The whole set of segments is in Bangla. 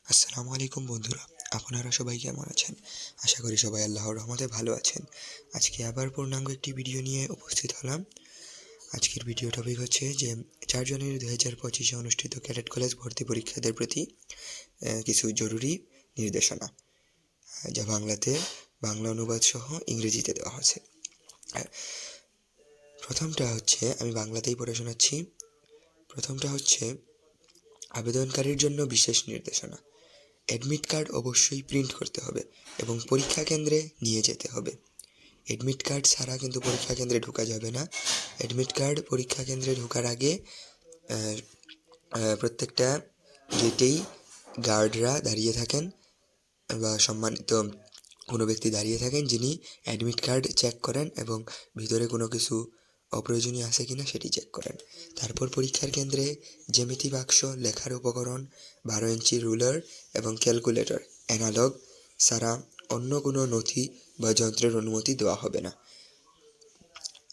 আসসালামু আলাইকুম বন্ধুরা, আপনারা সবাই কেমন আছেন? আশা করি সবাই আল্লাহর রহমতে ভালো আছেন। আজকে আবার পূর্ণাঙ্গ একটি ভিডিও নিয়ে উপস্থিত হলাম। আজকের ভিডিও টপিক হচ্ছে যে 4 জানুয়ারি 2025 অনুষ্ঠিত ক্যাডেট কলেজ ভর্তি পরীক্ষাদের প্রতি কিছু জরুরি নির্দেশনা, যা বাংলা অনুবাদ সহ ইংরেজিতে দেওয়া হয়েছে। প্রথমটা হচ্ছে, আমি বাংলাতেই পড়ে শোনাচ্ছি। প্রথমটা হচ্ছে আবেদনকারীর জন্য বিশেষ নির্দেশনা। অ্যাডমিট কার্ড অবশ্যই প্রিন্ট করতে হবে এবং পরীক্ষা কেন্দ্রে নিয়ে যেতে হবে। অ্যাডমিট কার্ড ছাড়া কিন্তু পরীক্ষা কেন্দ্রে ঢোকা যাবে না। অ্যাডমিট কার্ড পরীক্ষা কেন্দ্রে ঢোকার আগে প্রত্যেকটা গেটেই গার্ডরা দাঁড়িয়ে থাকেন বা সম্মানিত কোনো ব্যক্তি দাঁড়িয়ে থাকেন, যিনি অ্যাডমিট কার্ড চেক করেন এবং ভিতরে কোনো কিছু অপ্রয়োজনীয় আছে কিনা সেটি চেক করেন। তারপর পরীক্ষার কেন্দ্রে জ্যামিতি বাক্স, লেখার উপকরণ, 12 ইঞ্চি রুলার এবং ক্যালকুলেটর অ্যানালগ ছাড়া অন্য কোনো নথি বা যন্ত্রের অনুমতি দেওয়া হবে না।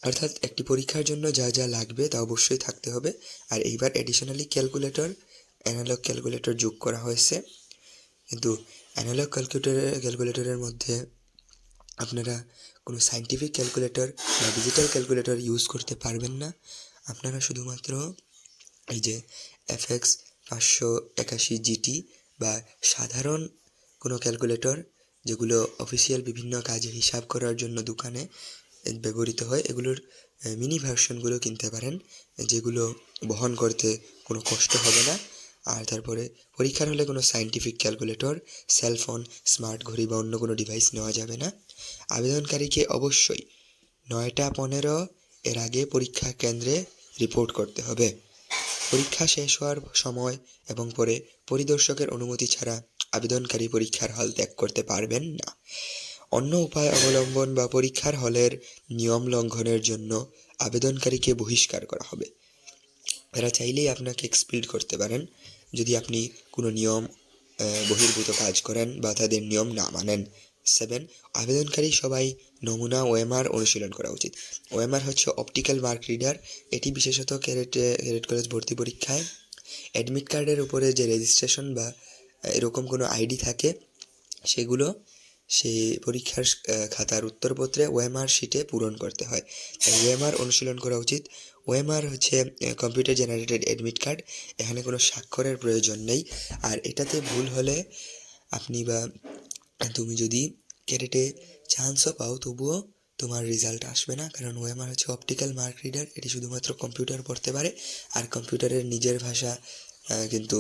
অর্থাৎ একটি পরীক্ষার জন্য যা যা লাগবে তা অবশ্যই থাকতে হবে। আর এইবার অ্যাডিশনালি অ্যানালগ ক্যালকুলেটর যোগ করা হয়েছে। কিন্তু অ্যানালগ ক্যালকুলেটরের মধ্যে আপনারা কোনো সায়েন্টিফিক ক্যালকুলেটর বা ডিজিটাল ক্যালকুলেটর ইউজ করতে পারবেন না। আপনারা শুধুমাত্র এই যে FX 581 GT বা সাধারণ কোনো ক্যালকুলেটর, যেগুলো অফিসিয়াল বিভিন্ন কাজে হিসাব করার জন্য দোকানে ব্যবহৃত হয়, এগুলোর মিনি ভার্সনগুলো কিনতে পারেন, যেগুলো বহন করতে কোনো কষ্ট হবে না। আর তারপরে পরীক্ষার হলে কোনো সায়েন্টিফিক ক্যালকুলেটর, সেলফোন, স্মার্ট ঘড়ি বা অন্য কোনো ডিভাইস নেওয়া যাবে না। আবেদনকারীকে অবশ্যই 9টা 15 এর আগে পরীক্ষা কেন্দ্রে রিপোর্ট করতে হবে। পরীক্ষা শেষ হওয়ার সময় এবং পরে পরিদর্শকের অনুমতি ছাড়া আবেদনকারী পরীক্ষার হল ত্যাগ করতে পারবেন না। অন্য উপায় অবলম্বন বা পরীক্ষার হলের নিয়ম লঙ্ঘনের জন্য আবেদনকারীকে বহিষ্কার করা হবে। এরা চাইলেই আপনাকে এক্সপিল করতে পারেন যদি আপনি কোনো নিয়ম বহির্ভূত কাজ করেন বা তাদের নিয়ম না মানেন। 7, আবেদনকারী সবাই নমুনা OMR অনুশীলন করা উচিত। OMR হচ্ছে অপটিক্যাল মার্ক রিডার। এটি বিশেষত ক্যাডেট কলেজ ভর্তি পরীক্ষায় অ্যাডমিট কার্ডের উপরে যে রেজিস্ট্রেশন বা এরকম কোনো আইডি থাকে, সেগুলো সেই পরীক্ষার খাতার উত্তরপত্রে OMR শিটে পূরণ করতে হয়। তাই OMR অনুশীলন করা উচিত। OMR হচ্ছে কম্পিউটার জেনারেটেড অ্যাডমিট কার্ড। এখানে কোনো স্বাক্ষরের প্রয়োজন নেই। আর এটাতে ভুল হলে আপনি বা তুমি যদি ক্যাডেটে চান্সও পাও, তবুও তোমার রেজাল্ট আসবে না, কারণ OMR হচ্ছে অপটিক্যাল মার্ক রিডার। এটি শুধুমাত্র কম্পিউটার পড়তে পারে, আর কম্পিউটারের নিজের ভাষা কিন্তু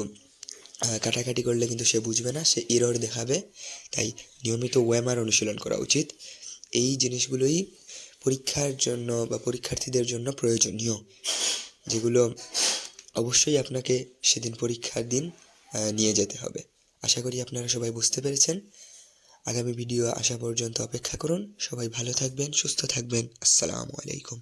কাটাকাটি করলে কিন্তু সে বুঝবে না, সে এরর দেখাবে। তাই নিয়মিত OMR অনুশীলন করা উচিত। এই জিনিসগুলোই পরীক্ষার জন্য বা পরীক্ষার্থীদের জন্য প্রয়োজনীয়, যেগুলো অবশ্যই আপনাকে সেদিন পরীক্ষার দিন নিয়ে যেতে হবে। আশা করি আপনারা সবাই বুঝতে পেরেছেন। আগামী ভিডিও আসা পর্যন্ত অপেক্ষা করুন। সবাই ভালো থাকবেন, সুস্থ থাকবেন। আসসালামু আলাইকুম।